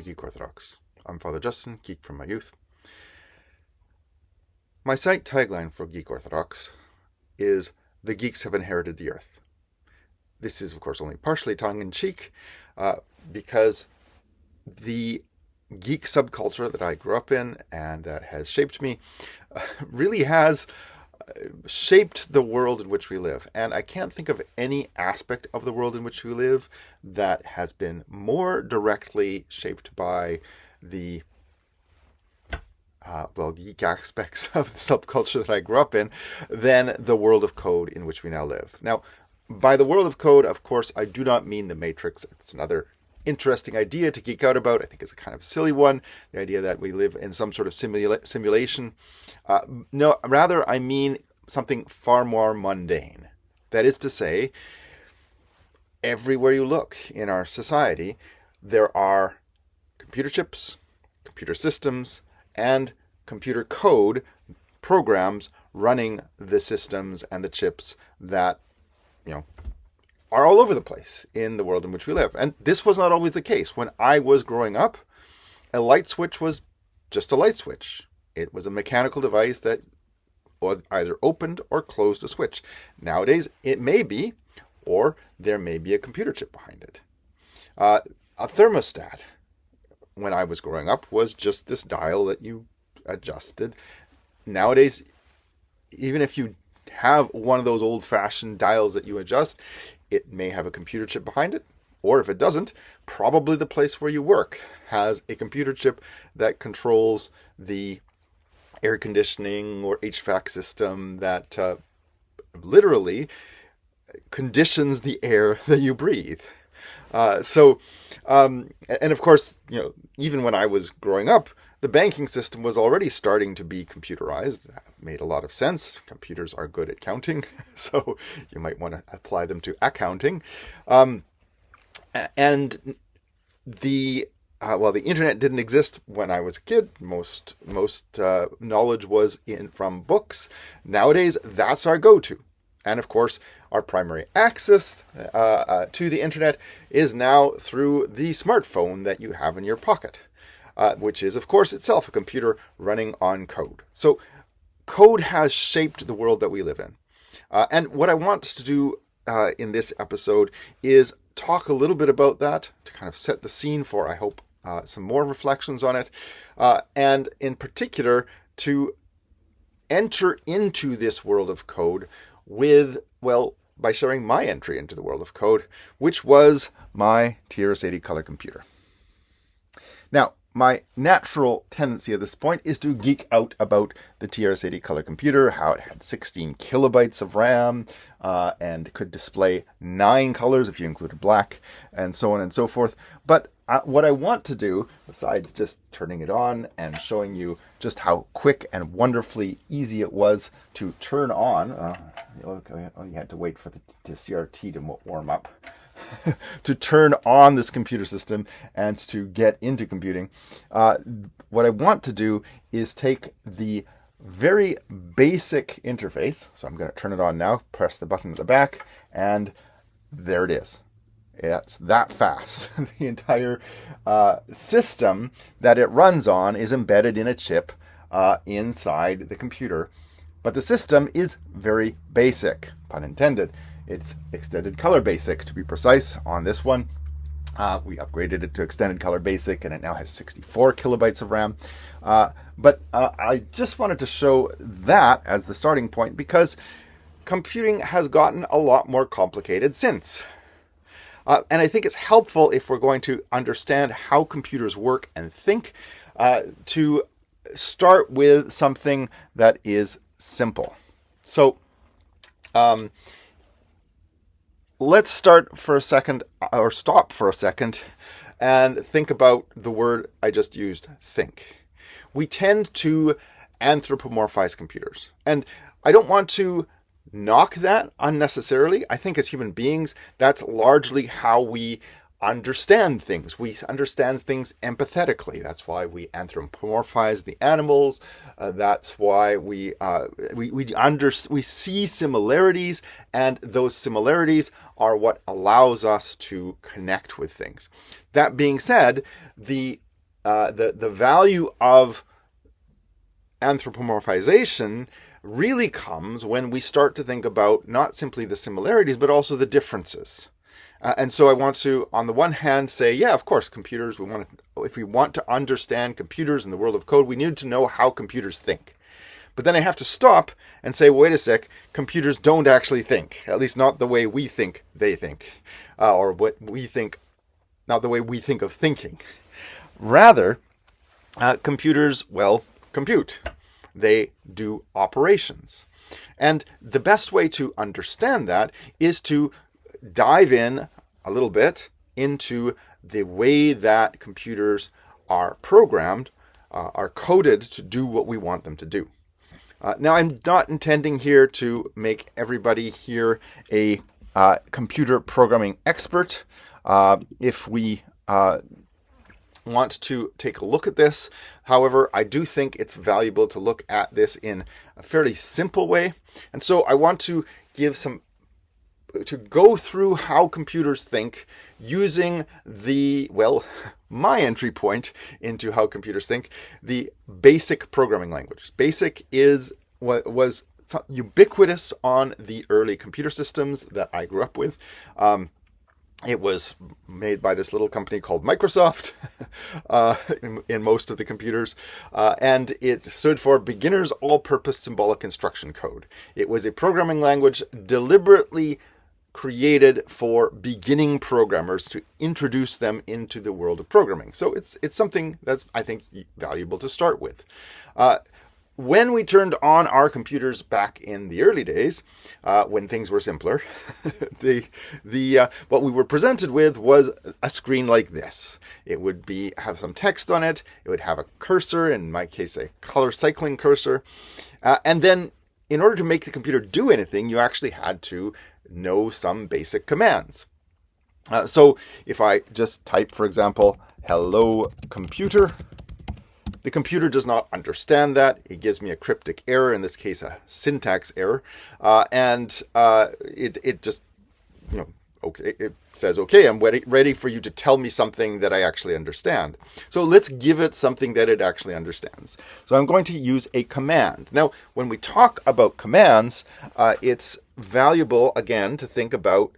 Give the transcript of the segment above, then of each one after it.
to Geek Orthodox. I'm Father Justin, geek from my youth. My site tagline for Geek Orthodox is, "The geeks have inherited the earth." This is, of course, only partially tongue-in-cheek, because the geek subculture that I grew up in and that has shaped me really has shaped the world in which we live. And I can't think of any aspect of the world in which we live that has been more directly shaped by the geek aspects of the subculture that I grew up in than the world of code in which we now live. Now, by the world of code, of course, I do not mean the Matrix. It's another interesting idea to geek out about. I think it's a kind of silly one, the idea that we live in some sort of simulation. No, rather I mean something far more mundane. That is to say, everywhere you look in our society, there are computer chips, computer systems, and computer code programs running the systems and the chips that, are all over the place in the world in which we live. And this was not always the case. When I was growing up, a light switch was just a light switch. It was a mechanical device that either opened or closed a switch. Nowadays, it may be, or there may be a computer chip behind it. A thermostat, when I was growing up, was just this dial that you adjusted. Nowadays, even if you have one of those old-fashioned dials that you adjust, it may have a computer chip behind it, or if it doesn't, probably the place where you work has a computer chip that controls the air conditioning or HVAC system that literally conditions the air that you breathe. And of course, even when I was growing up, the banking system was already starting to be computerized. That made a lot of sense. Computers are good at counting, so you might want to apply them to accounting. And the internet didn't exist when I was a kid. Most knowledge was from books. Nowadays, that's our go-to. And of course, our primary access to the internet is now through the smartphone that you have in your pocket, which is, of course, itself a computer running on code. So code has shaped the world that we live in. And what I want to do in this episode is talk a little bit about that to kind of set the scene for, I hope, some more reflections on it. And in particular, to enter into this world of code by sharing my entry into the world of code, which was my TRS-80 color computer. Now, my natural tendency at this point is to geek out about the TRS-80 color computer, how it had 16 kilobytes of RAM, and could display 9 colors if you included black, and so on and so forth. But what I want to do, besides just turning it on and showing you just how quick and wonderfully easy it was to turn on, you had to wait for the CRT to warm up, to turn on this computer system and to get into computing. What I want to do is take the very basic interface. So I'm going to turn it on now, press the button at the back, and there it is. It's that fast. The entire system that it runs on is embedded in a chip inside the computer. But the system is very basic, pun intended. It's extended color basic, to be precise. On this one, we upgraded it to extended color basic, and it now has 64 kilobytes of RAM. But I just wanted to show that as the starting point because computing has gotten a lot more complicated since. And I think it's helpful, if we're going to understand how computers work and think, to start with something that is simple. So let's start for a second, or stop for a second, and think about the word I just used, think. We tend to anthropomorphize computers. And I don't want to knock that unnecessarily. I think as human beings, that's largely how we understand things. We understand things empathetically. That's why we anthropomorphize the animals. That's why we see similarities, and those similarities are what allows us to connect with things. That being said, the the value of anthropomorphization really comes when we start to think about not simply the similarities, but also the differences. And so I want to, on the one hand, say, yeah, of course, computers, if we want to understand computers in the world of code, we need to know how computers think. But then I have to stop and say, wait a sec, computers don't actually think, at least not the way we think they think, or what we think, not the way we think of thinking. Rather, computers, well, compute. They do operations. And the best way to understand that is to dive in a little bit into the way that computers are programmed, are coded to do what we want them to do. Now, I'm not intending here to make everybody here a computer programming expert. If we want to take a look at this, however, I do think it's valuable to look at this in a fairly simple way. And so I want to go through how computers think using my entry point into how computers think, the basic programming languages. BASIC was ubiquitous on the early computer systems that I grew up with. It was made by this little company called Microsoft in most of the computers, and it stood for Beginner's All-Purpose Symbolic Instruction Code. It was a programming language deliberately created for beginning programmers to introduce them into the world of programming. So it's something that's, I think, valuable to start with. When we turned on our computers back in the early days, when things were simpler, what we were presented with was a screen like this. It would have some text on it. It would have a cursor, in my case, a color cycling cursor. And then in order to make the computer do anything, you actually had to know some basic commands. So if I just type, for example, hello computer, the computer does not understand that. It gives me a cryptic error, in this case a syntax error, and it just, okay, it says, okay, I'm ready for you to tell me something that I actually understand. So let's give it something that it actually understands. So I'm going to use a command. Now, when we talk about commands, it's valuable, again, to think about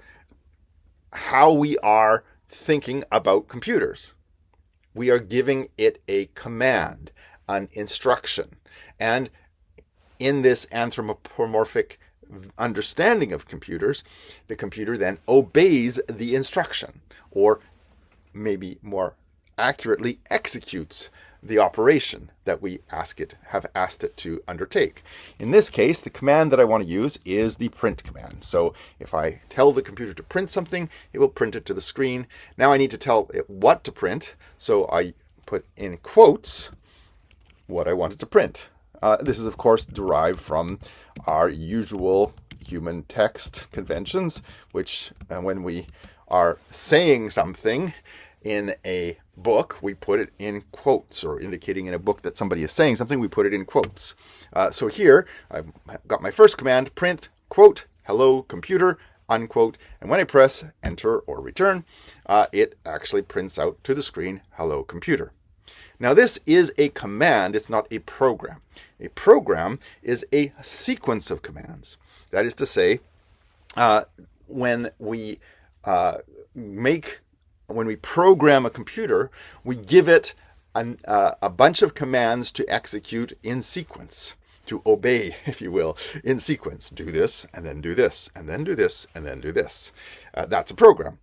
how we are thinking about computers. We are giving it a command, an instruction. And in this anthropomorphic understanding of computers, the computer then obeys the instruction, or maybe more accurately executes the operation that we have asked it to undertake. In this case, the command that I want to use is the print command. So if I tell the computer to print something, it will print it to the screen. Now I need to tell it what to print, so I put in quotes what I want it to print. This is, of course, derived from our usual human text conventions, which when we are saying something in a book, we put it in quotes, or indicating in a book that somebody is saying something, we put it in quotes. So here, I've got my first command, print, quote, hello computer, unquote, and when I press enter or return, it actually prints out to the screen, hello computer. Now this is a command, it's not a program. A program is a sequence of commands. That is to say, when we program a computer, we give it a bunch of commands to execute in sequence, to obey, if you will, in sequence. Do this, and then do this, and then do this, and then do this. That's a program.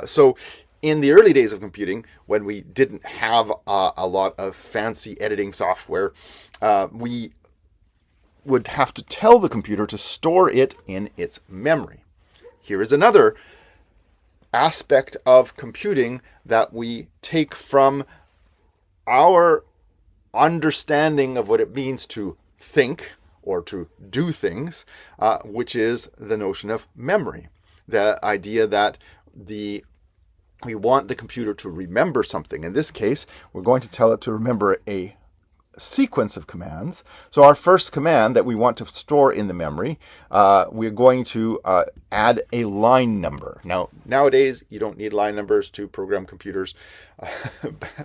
So in the early days of computing, when we didn't have a lot of fancy editing software, we would have to tell the computer to store it in its memory. Here is another aspect of computing that we take from our understanding of what it means to think or to do things, which is the notion of memory. The idea that we want the computer to remember something. In this case, we're going to tell it to remember a sequence of commands. So our first command that we want to store in the memory, we're going to add a line number. Now, nowadays, you don't need line numbers to program computers.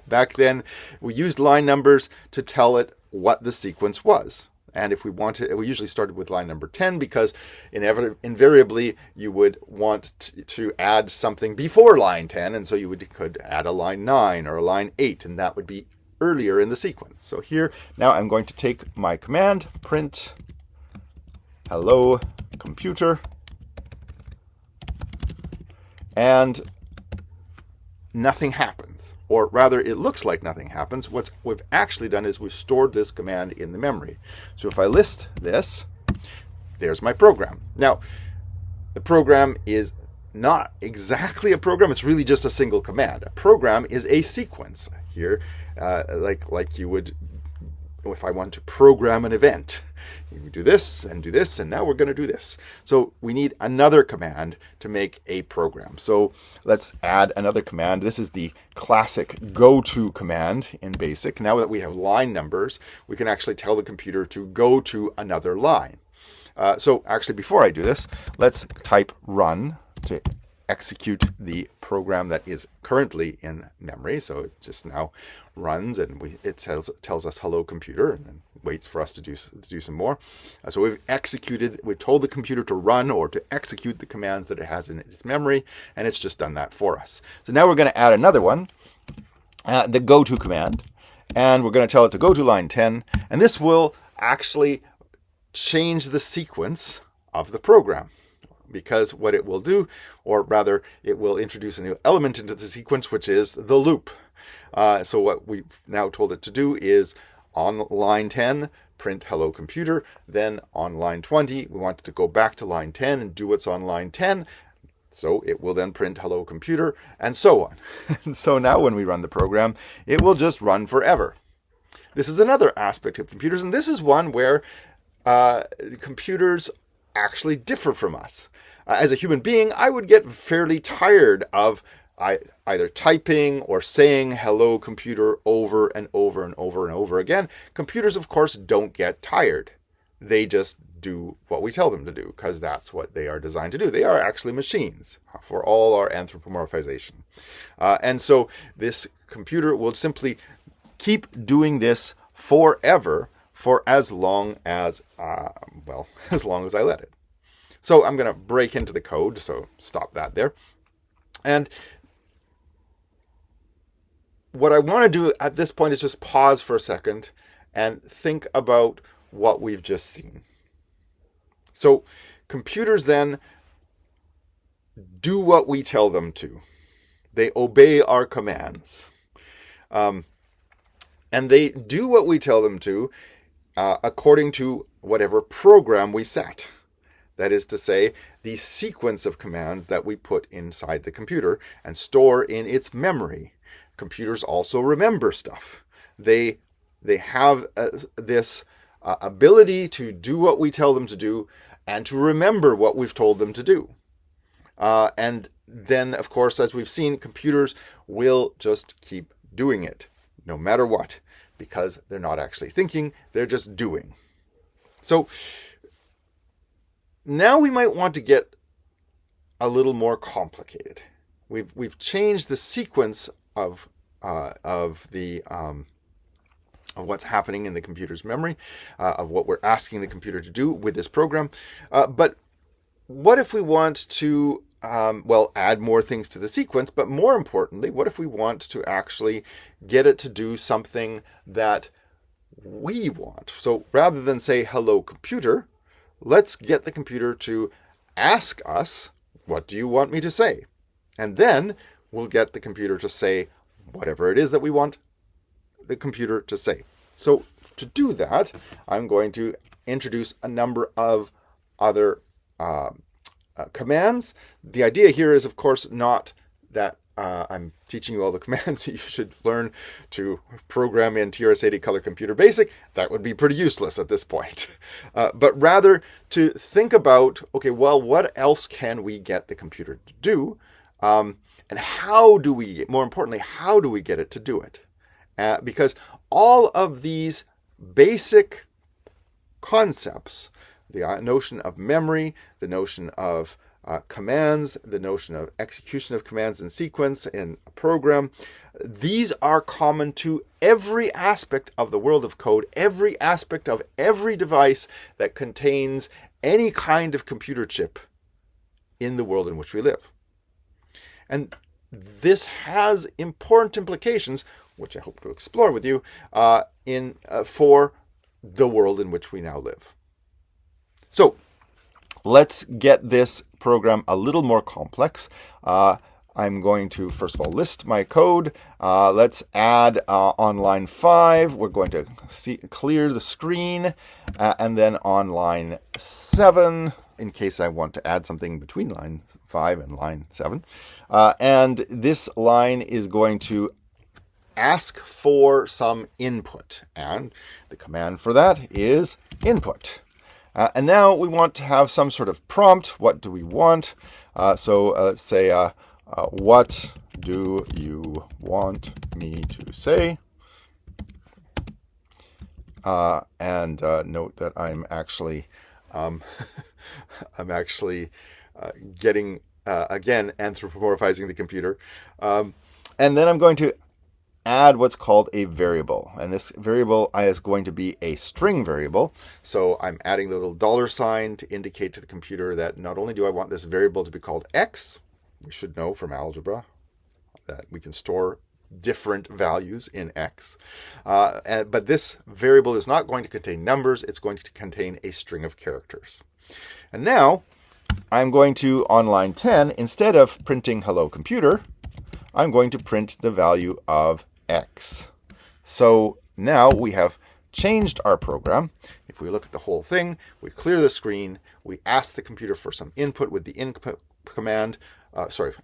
Back then, we used line numbers to tell it what the sequence was. And if we wanted, we usually started with line number 10 because invariably you would want to add something before line 10. And so you could add a line 9 or a line 8, and that would be earlier in the sequence. So here, now I'm going to take my command, print hello computer, and nothing happens. Or rather, it looks like nothing happens. What we've actually done is we've stored this command in the memory. So if I list this, there's my program. Now, the program is not exactly a program. It's really just a single command. A program is a sequence. Here, like you would, if I want to program an event, you do this, and now we're going to do this. So we need another command to make a program. So let's add another command. This is the classic go-to command in BASIC. Now that we have line numbers, we can actually tell the computer to go to another line. So actually, before I do this, let's type run to execute the program that is currently in memory. So it just now runs, and it tells us hello computer, and then waits for us to do some more. So we've told the computer to run or to execute the commands that it has in its memory, and it's just done that for us. So now we're going to add another one, the go to command, and we're going to tell it to go to line 10, and this will actually change the sequence of the program. Because what it will do, or rather, it will introduce a new element into the sequence, which is the loop. So what we've now told it to do is on line 10, print hello computer. Then on line 20, we want it to go back to line 10 and do what's on line 10. So it will then print hello computer, and so on. And so now when we run the program, it will just run forever. This is another aspect of computers, and this is one where computers actually differ from us. As a human being, I would get fairly tired of either typing or saying hello computer over and over and over and over again. Computers, of course, don't get tired. They just do what we tell them to do because that's what they are designed to do. They are actually machines for all our anthropomorphization. And so this computer will simply keep doing this forever for as long as, as long as I let it. So I'm going to break into the code, so stop that there. And what I want to do at this point is just pause for a second and think about what we've just seen. So computers then do what we tell them to. They obey our commands. And they do what we tell them to according to whatever program we set. That is to say, the sequence of commands that we put inside the computer and store in its memory. Computers also remember stuff. They have this ability to do what we tell them to do and to remember what we've told them to do. And then, of course, as we've seen, computers will just keep doing it, no matter what, because they're not actually thinking, they're just doing. So now we might want to get a little more complicated. We've changed the sequence of what's happening in the computer's memory, of what we're asking the computer to do with this program. But what if we want to add more things to the sequence? But more importantly, what if we want to actually get it to do something that we want? So rather than say hello computer, let's get the computer to ask us, what do you want me to say? And then we'll get the computer to say whatever it is that we want the computer to say. So to do that, I'm going to introduce a number of other commands. The idea here is, of course, not that I'm teaching you all the commands you should learn to program in TRS-80 Color Computer Basic. That would be pretty useless at this point. But rather to think about, okay, well, what else can we get the computer to do? And how do we, more importantly, how do we get it to do it? Because all of these basic concepts, the notion of memory, the notion of commands, the notion of execution of commands in sequence in a program. These are common to every aspect of the world of code, every aspect of every device that contains any kind of computer chip in the world in which we live. And this has important implications, which I hope to explore with you, for the world in which we now live. So let's get this program a little more complex. I'm going to, first of all, list my code. Let's add on line 5. We're going to clear the screen. And then on line 7, in case I want to add something between line 5 and line 7. And this line is going to ask for some input. And the command for that is input. And now we want to have some sort of prompt. What do we want? So let's say, what do you want me to say? And note that I'm actually getting again anthropomorphizing the computer, and then I'm going to add what's called a variable, and this variable is going to be a string variable. So I'm adding the little $sign to indicate to the computer that not only do I want this variable to be called x, we should know from algebra that we can store different values in x, but this variable is not going to contain numbers, it's going to contain a string of characters. And now I'm going to, on line 10, instead of printing hello computer, I'm going to print the value of x. So now we have changed our program. If we look at the whole thing, we clear the screen, we ask the computer for some input with the input command,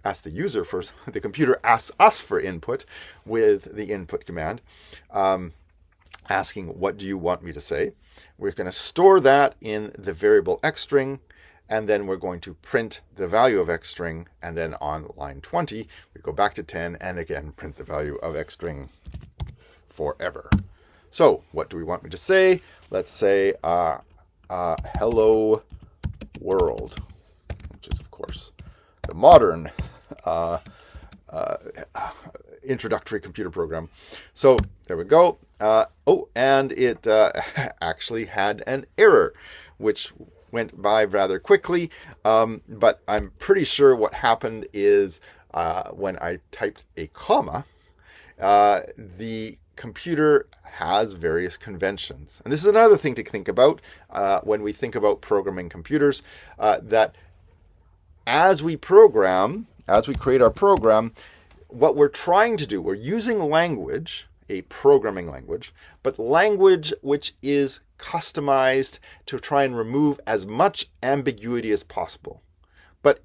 ask the user for, the computer asks us for input with the input command, asking what do you want me to say. We're going to store that in the variable x string, and then we're going to print the value of x string, and then on line 20, we go back to 10, and again, print the value of x string forever. So, what do we want me to say? Let's say, hello world, which is, of course, the modern introductory computer program. So, there we go. And it actually had an error, which went by rather quickly, but I'm pretty sure what happened is when I typed a comma, the computer has various conventions. And this is another thing to think about when we think about programming computers, that as we create our program, what we're trying to do, we're using language, a programming language, but language which is customized to try and remove as much ambiguity as possible. But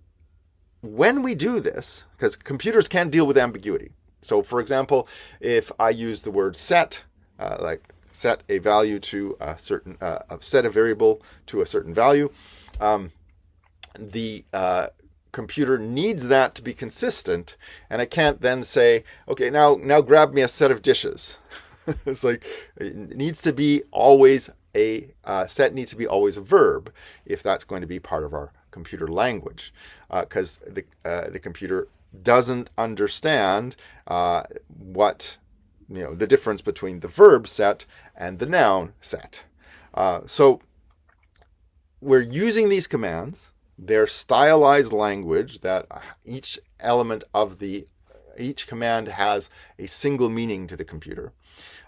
when we do this, because computers can deal with ambiguity. So for example, if I use the word set, like set a value to a certain, set a variable to a certain value, the computer needs that to be consistent, and I can't then say, okay, now grab me a set of dishes. It's like, it needs to be always set needs to be always a verb if that's going to be part of our computer language, because the computer doesn't understand what, the difference between the verb set and the noun set. So we're using these commands. They're stylized language that each element of each command has a single meaning to the computer.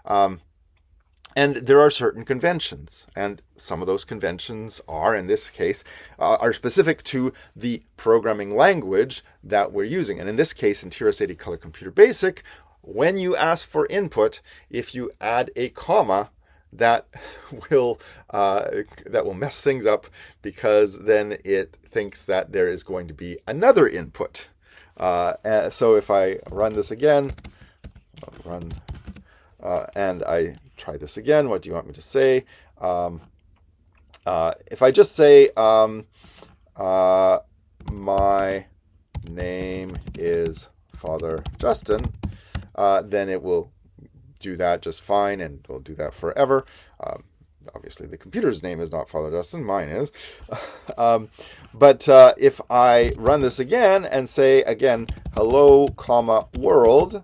And there are certain conventions, and some of those conventions are, in this case, are specific to the programming language that we're using. And in this case, in TRS-80 Color Computer Basic, when you ask for input, if you add a comma, that will mess things up, because then it thinks that there is going to be another input. So if I run this again, and I try this again, what do you want me to say? If I just say, my name is Father Justin, then it will do that just fine, and we'll do that forever. Obviously, the computer's name is not Father Dustin, mine is. But if I run this again and say again, hello, comma, world,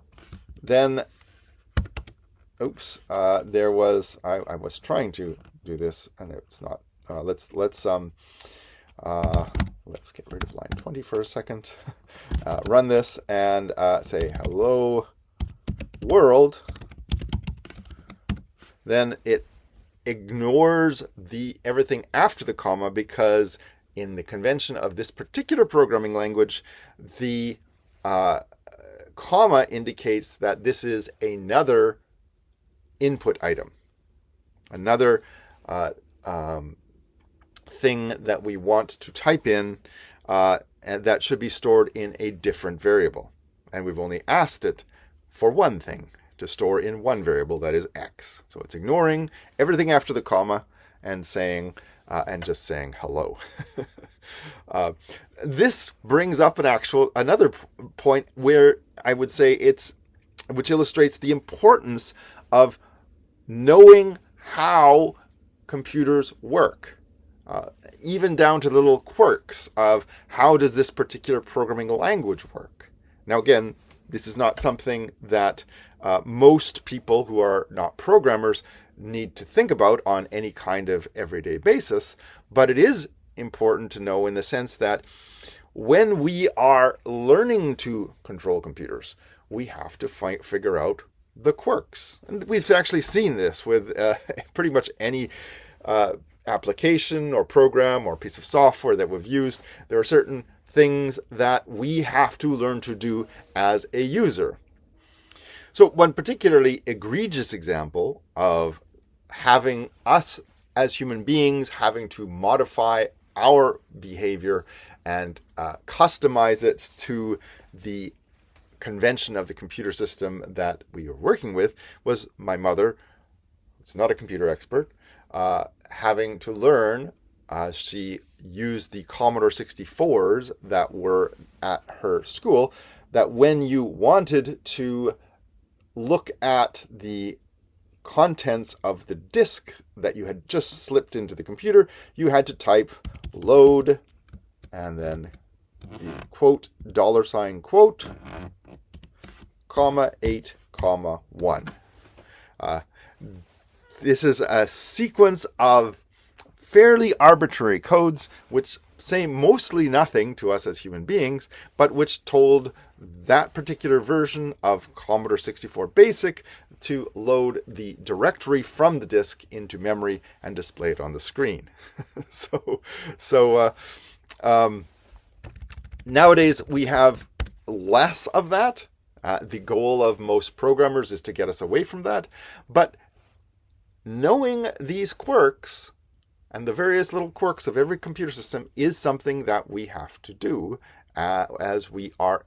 then, oops, I was trying to do this and it's not. Let's get rid of line 20 for a second. Run this and say hello, world. Then it ignores everything after the comma, because in the convention of this particular programming language, the comma indicates that this is another input item, another thing that we want to type in, and that should be stored in a different variable. And we've only asked it for one thing, to store in one variable, that is x. So it's ignoring everything after the comma and just saying hello. This brings up another point where I would say which illustrates the importance of knowing how computers work, even down to the little quirks of how does this particular programming language work. Now, again, this is not something that most people who are not programmers need to think about on any kind of everyday basis, but it is important to know in the sense that when we are learning to control computers, we have to figure out the quirks. And we've actually seen this with pretty much any application or program or piece of software that we've used. There are certain things that we have to learn to do as a user. So one particularly egregious example of having us as human beings having to modify our behavior and customize it to the convention of the computer system that we were working with was my mother, who's not a computer expert, having to learn. She used the Commodore 64s that were at her school, that when you wanted to look at the contents of the disk that you had just slipped into the computer, you had to type load and then the quote, $quote, comma 8, comma 1. This is a sequence of fairly arbitrary codes which say mostly nothing to us as human beings, but which told that particular version of Commodore 64 BASIC to load the directory from the disk into memory and display it on the screen. Nowadays we have less of that. The goal of most programmers is to get us away from that. But knowing these quirks and the various little quirks of every computer system is something that we have to do as we are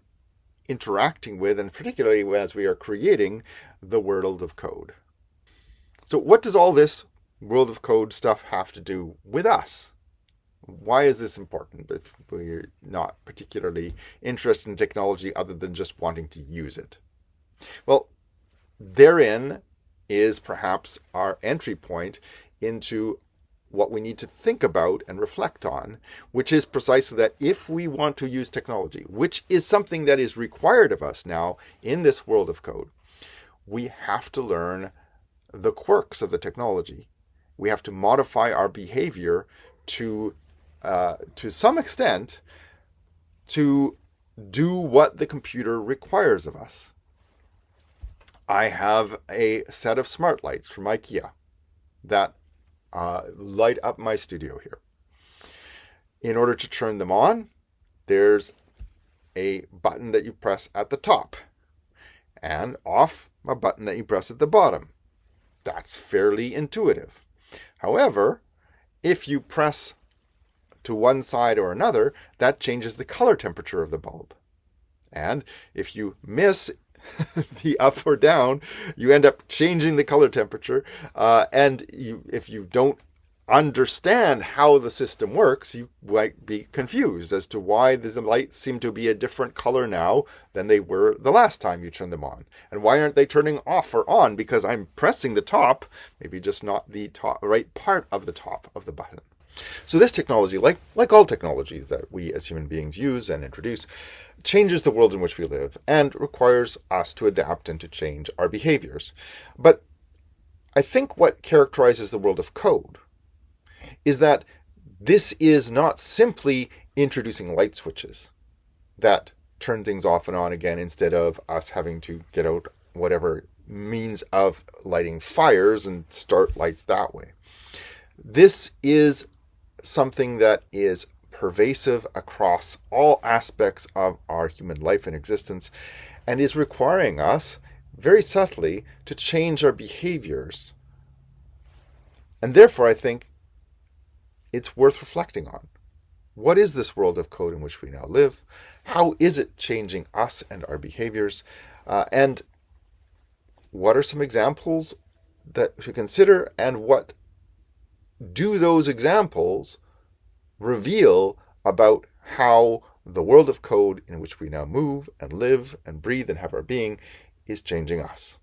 interacting with, and particularly as we are creating the world of code. So what does all this world of code stuff have to do with us? Why is this important if we're not particularly interested in technology other than just wanting to use it? Well, therein is perhaps our entry point into what we need to think about and reflect on, which is precisely that if we want to use technology, which is something that is required of us now in this world of code, we have to learn the quirks of the technology. We have to modify our behavior to some extent to do what the computer requires of us. I have a set of smart lights from IKEA that light up my studio here. In order to turn them on, there's a button that you press at the top, and off, a button that you press at the bottom. That's fairly intuitive. However, if you press to one side or another, that changes the color temperature of the bulb. And if you miss the up or down, you end up changing the color temperature. And if you don't understand how the system works, you might be confused as to why the lights seem to be a different color now than they were the last time you turned them on. And why aren't they turning off or on? Because I'm pressing the top, maybe just not the right part of the top of the button. So this technology, like all technologies that we as human beings use and introduce, changes the world in which we live and requires us to adapt and to change our behaviors. But I think what characterizes the world of code is that this is not simply introducing light switches that turn things off and on again instead of us having to get out whatever means of lighting fires and start lights that way. This is something that is pervasive across all aspects of our human life and existence and is requiring us very subtly to change our behaviors. And therefore, I think it's worth reflecting on. What is this world of code in which we now live? How is it changing us and our behaviors? And what are some examples that we should consider, and what do those examples reveal about how the world of code in which we now move and live and breathe and have our being is changing us?